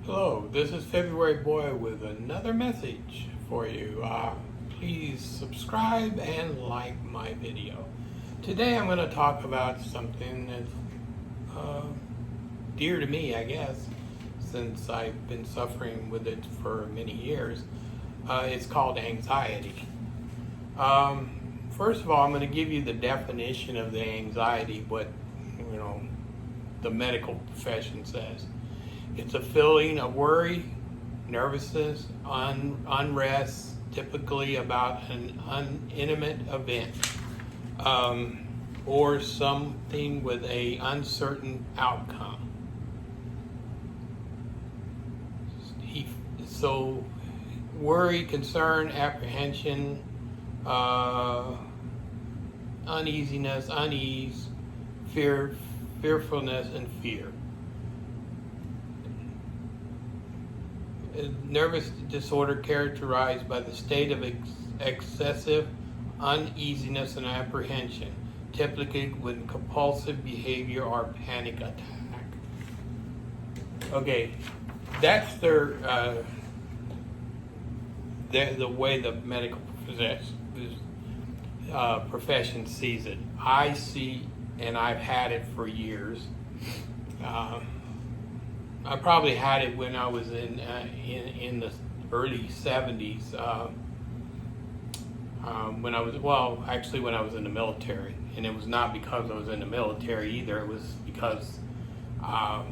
Hello, this is February Boy with another message for you. Please subscribe and like my video. Today I'm going to talk about something that's dear to me, I guess, since I've been suffering with it for many years. It's called anxiety. First of all, I'm going to give you the definition of the anxiety, what the medical profession says. It's a feeling of worry, nervousness, unrest, typically about an intimate event, or something with a uncertain outcome. So worry, concern, apprehension, uneasiness, unease, fearfulness, and fear. A nervous disorder characterized by the state of excessive uneasiness and apprehension, typically with compulsive behavior or panic attack. Okay, that's the way the medical profession sees it. I see, and I've had it for years. I probably had it when I was in the early 70s. When I was in the military, and it was not because I was in the military either. It was because I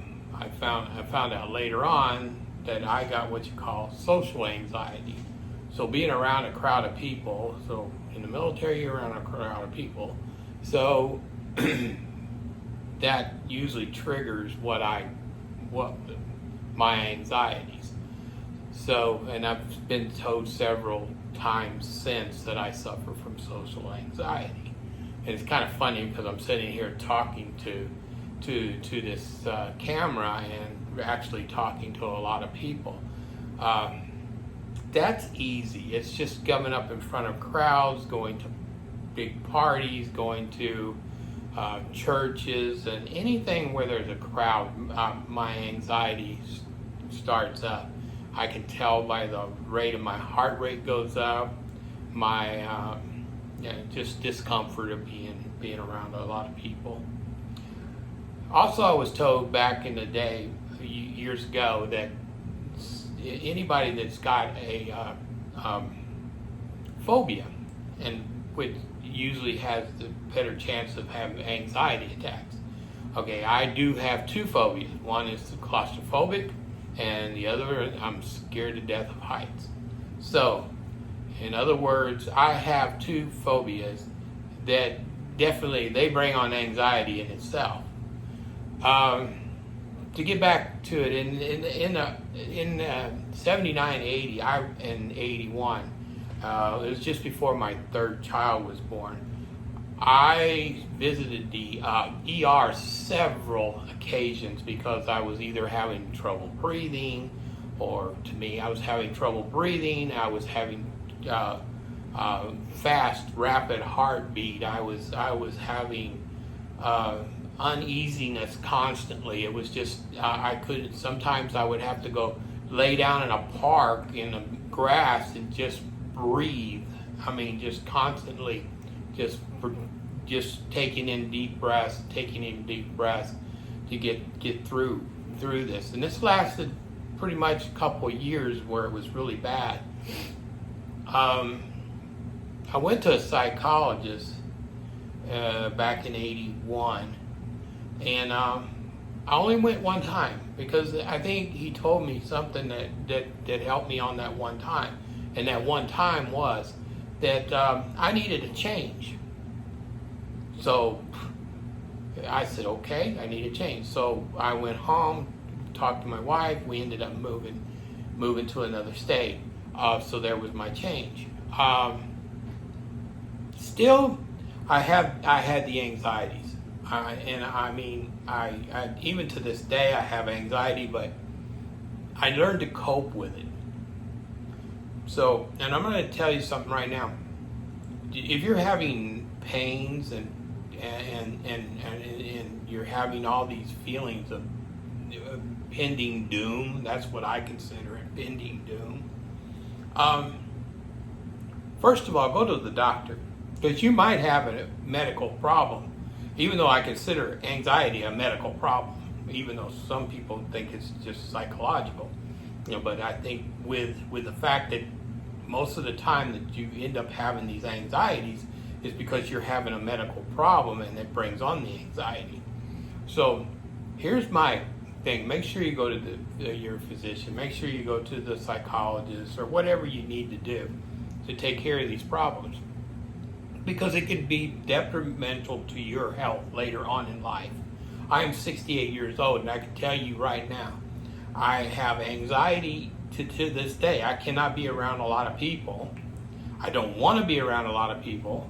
found out later on that I got what you call social anxiety. So being around a crowd of people. So in the military, you're around a crowd of people. So that usually triggers my anxieties. So, and I've been told several times since that I suffer from social anxiety. And it's kind of funny because I'm sitting here talking to this camera and actually talking to a lot of people. That's easy. It's just coming up in front of crowds, going to big parties, going to churches, and anything where there's a crowd, my anxiety starts up. I can tell by the rate of my heart rate goes up, my just discomfort of being around a lot of people. Also, I was told back in the day, years ago, that anybody that's got a phobia, and which usually has the better chance of having anxiety attacks. Okay, I do have two phobias. One is the claustrophobic, and the other, I'm scared to death of heights. So, in other words, I have two phobias that definitely, they bring on anxiety in itself. To get back to it, in 79, 80, and 81, it was just before my third child was born. I visited the ER several occasions because I was either having trouble breathing, or to me, I was having trouble breathing. I was having fast, rapid heartbeat. I was having uneasiness constantly. It was just I couldn't. Sometimes I would have to go lay down in a park in the grass and just breathe. I mean, just constantly, just taking in deep breaths to get through this. And this lasted pretty much a couple of years where it was really bad. I went to a psychologist back in 81, and I only went one time because I think he told me something that helped me on that one time. And that one time was that I needed a change. So I said, okay, I need a change. So I went home, talked to my wife. We ended up moving to another state. So there was my change. Still, I had the anxieties, and I mean, I even to this day I have anxiety, but I learned to cope with it. So, and I'm going to tell you something right now. If you're having pains and you're having all these feelings of impending doom. That's what I consider impending doom. Um, First of all, go to the doctor, because you might have a medical problem, even though I consider anxiety a medical problem, even though some people think it's just psychological. But I think with the fact that most of the time that you end up having these anxieties is because you're having a medical problem, and it brings on the anxiety. So here's my thing: make sure you go to your physician, make sure you go to the psychologist, or whatever you need to do to take care of these problems, because it can be detrimental to your health later on in life. I am 68 years old, and I can tell you right now, I have anxiety to this day. I cannot be around a lot of people. I don't want to be around a lot of people.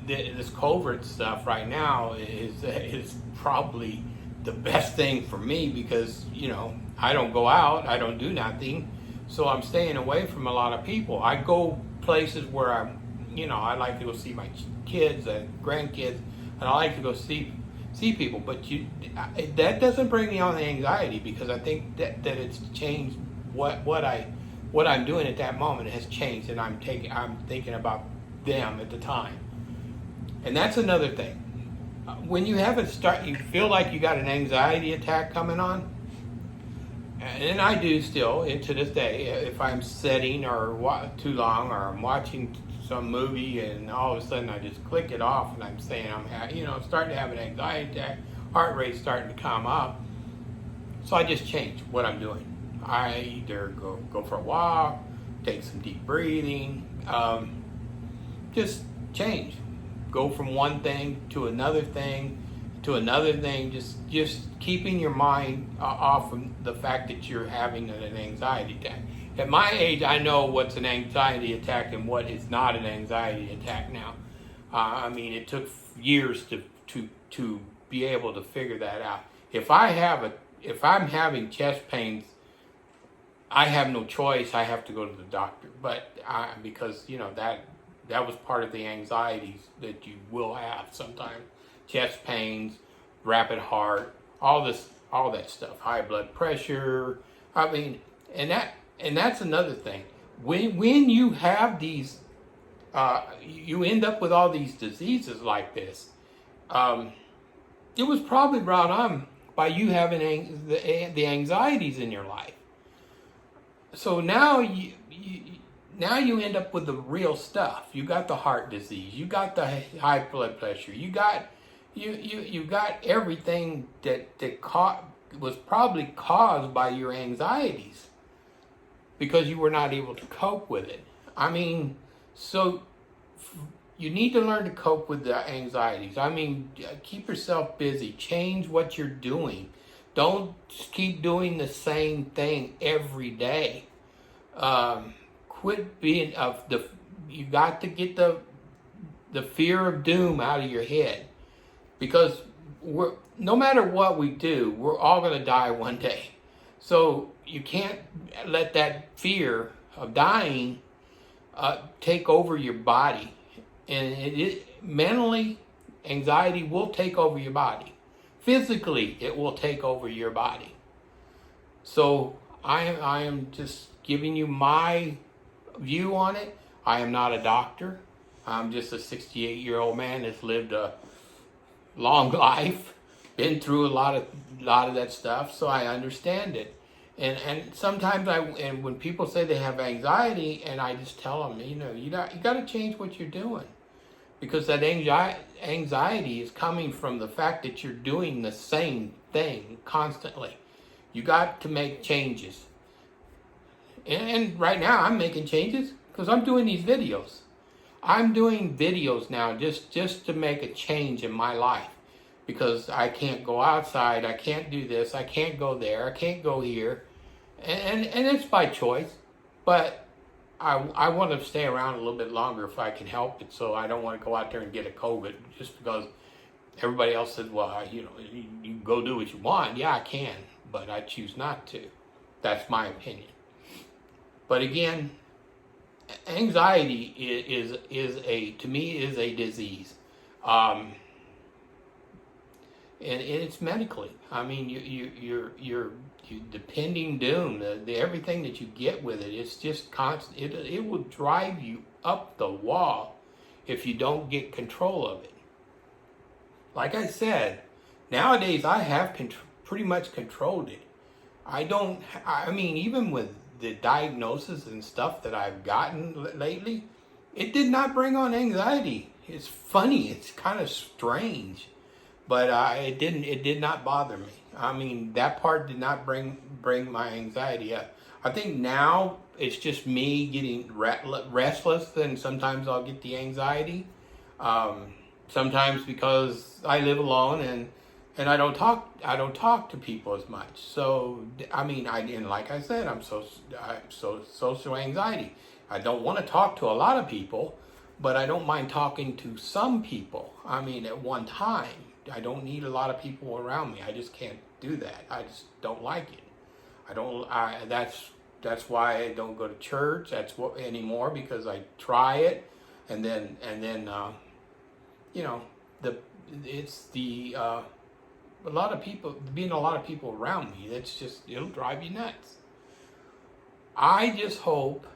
This COVID stuff right now is probably the best thing for me, because I don't go out, I don't do nothing, so I'm staying away from a lot of people. I go places where I like to go see my kids and grandkids, and I like to go see people. But that doesn't bring me on the anxiety, because I think that it's changed. What I'm doing at that moment has changed, and I'm thinking about them at the time. And that's another thing. When you you feel like you got an anxiety attack coming on, and I do still, and to this day, if I'm sitting or too long, or I'm watching some movie, and all of a sudden I just click it off, and I'm saying I'm starting to have an anxiety attack, heart rate's starting to come up. So I just change what I'm doing. I either go for a walk, take some deep breathing, just change. Go from one thing to another thing to another thing, just keeping your mind off of the fact that you're having an anxiety attack. At my age, I know what's an anxiety attack and what is not an anxiety attack now. It took years to be able to figure that out. If I'm having chest pains, I have no choice. I have to go to the doctor. But because that was part of the anxieties that you will have sometimes. Chest pains, rapid heart, all that stuff, high blood pressure. And that's another thing. When you have these, you end up with all these diseases like this. It was probably brought on by you having the anxieties in your life. So now you end up with the real stuff. You got the heart disease. You got the high blood pressure. You got everything that was probably caused by your anxieties, because you were not able to cope with it. So you need to learn to cope with the anxieties. Keep yourself busy. Change what you're doing. Don't keep doing the same thing every day. Quit being you got to get the fear of doom out of your head, because no matter what we do, we're all going to die one day. So you can't let that fear of dying take over your body. And mentally, anxiety will take over your body. Physically, it will take over your body. So I am just giving you my view on it. I am not a doctor. I'm just a 68-year-old man that's lived a long life, been through a lot of that stuff, so I understand it. And sometimes when people say they have anxiety, and I just tell them, you got to change what you're doing, because that anxiety is coming from the fact that you're doing the same thing constantly. You got to make changes. And right now I'm making changes because I'm doing these videos. I'm doing videos now just to make a change in my life, because I can't go outside, I can't do this, I can't go there, I can't go here, and it's by choice. But I want to stay around a little bit longer if I can help it. So I don't want to go out there and get a COVID just because everybody else said, well, you go do what you want. Yeah, I can, but I choose not to. That's my opinion. But again, anxiety to me is a disease. and it's medically. I mean, you're depending doom. Everything that you get with it, it's just constant. It will drive you up the wall if you don't get control of it. Like I said, nowadays I have pretty much controlled it. I don't. I mean, even with the diagnosis and stuff that I've gotten lately, it did not bring on anxiety. It's funny. It's kind of strange, but it didn't. It did not bother me. I mean, that part did not bring my anxiety up. I think now it's just me getting restless, and sometimes I'll get the anxiety. Sometimes because I live alone and I don't talk to people as much. So I mean, and like I said, I'm so social anxiety. I don't want to talk to a lot of people, but I don't mind talking to some people. I mean, at one time, I don't need a lot of people around me. I just can't do that. I just don't like it. That's why I don't go to church. That's what anymore, because I try it, and then you know, a lot of people, being a lot of people around me, it'll drive you nuts. I just hope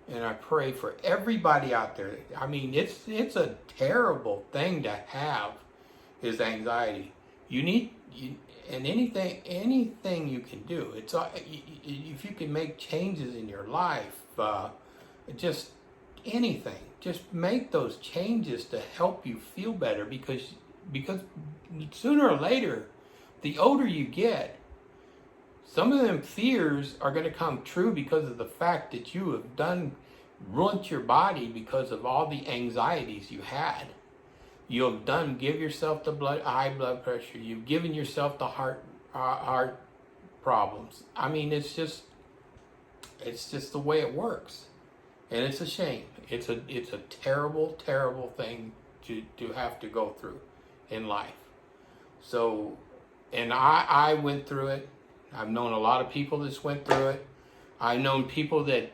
and I pray for everybody out there. I mean, it's a terrible thing to have, is anxiety. And anything you can do. It's if you can make changes in your life, just anything. Just make those changes to help you feel better, because sooner or later, the older you get, some of them fears are going to come true because of the fact that you have ruined your body because of all the anxieties you had. You have give yourself the high blood pressure. You've given yourself the heart problems. I mean, it's just the way it works, and it's a shame. It's a terrible, terrible thing to have to go through in life. So, and I went through it. I've known a lot of people that went through it. I've known people that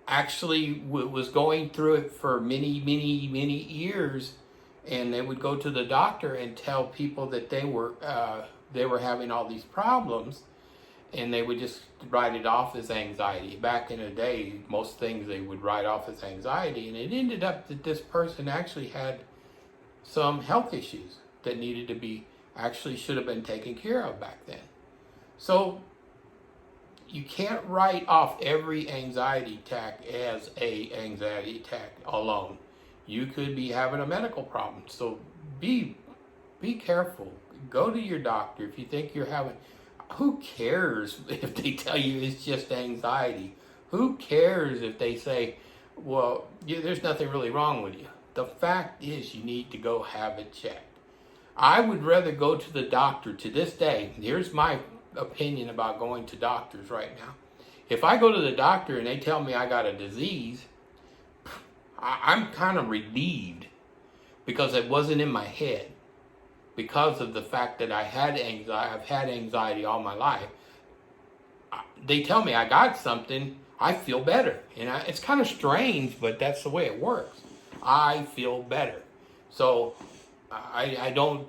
actually was going through it for many, many, many years, and they would go to the doctor and tell people that they were having all these problems, and they would just write it off as anxiety. Back in the day, most things they would write off as anxiety, and it ended up that this person actually had some health issues that should have been taken care of back then. So you can't write off every anxiety attack as a anxiety attack alone. You could be having a medical problem. So be careful. Go to your doctor if you think you're having. Who cares if they tell you it's just anxiety? Who cares if they say, well, there's nothing really wrong with you? The fact is, you need to go have it checked. I would rather go to the doctor to this day. Here's my opinion about going to doctors right now. If I go to the doctor and they tell me I got a disease, I'm kind of relieved, because it wasn't in my head. Because of the fact that I've had anxiety all my life. They tell me I got something, I feel better. And it's kind of strange, but that's the way it works. I feel better. So I don't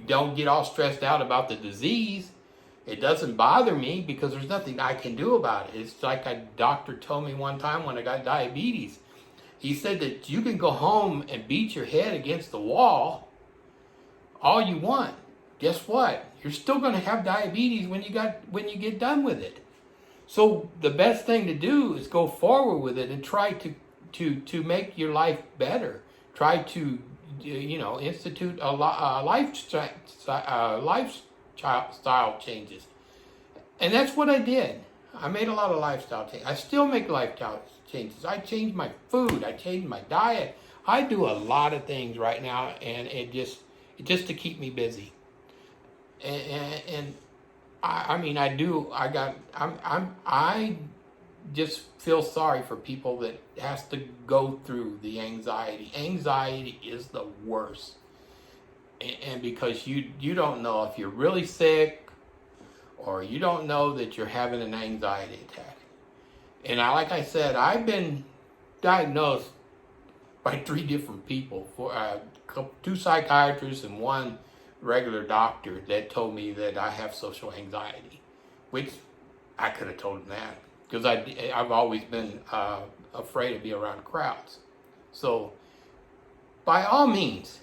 get all stressed out about the disease. It doesn't bother me because there's nothing I can do about it. It's like a doctor told me one time when I got diabetes. He said that you can go home and beat your head against the wall all you want. Guess what? You're still going to have diabetes when you get done with it. So the best thing to do is go forward with it and try to make your life better. Try to institute a lifestyle changes. And that's what I did. I made a lot of lifestyle changes. I still make lifestyle changes. I changed my food. I changed my diet. I do a lot of things right now, and it just to keep me busy. And I mean, I just feel sorry for people that has to go through the anxiety. Anxiety is the worst. And because you don't know if you're really sick, or you don't know that you're having an anxiety attack. And like I said, I've been diagnosed by 3 different people, for 2 psychiatrists and one regular doctor that told me that I have social anxiety, which I could have told him that because I've always been afraid to be around crowds. So by all means,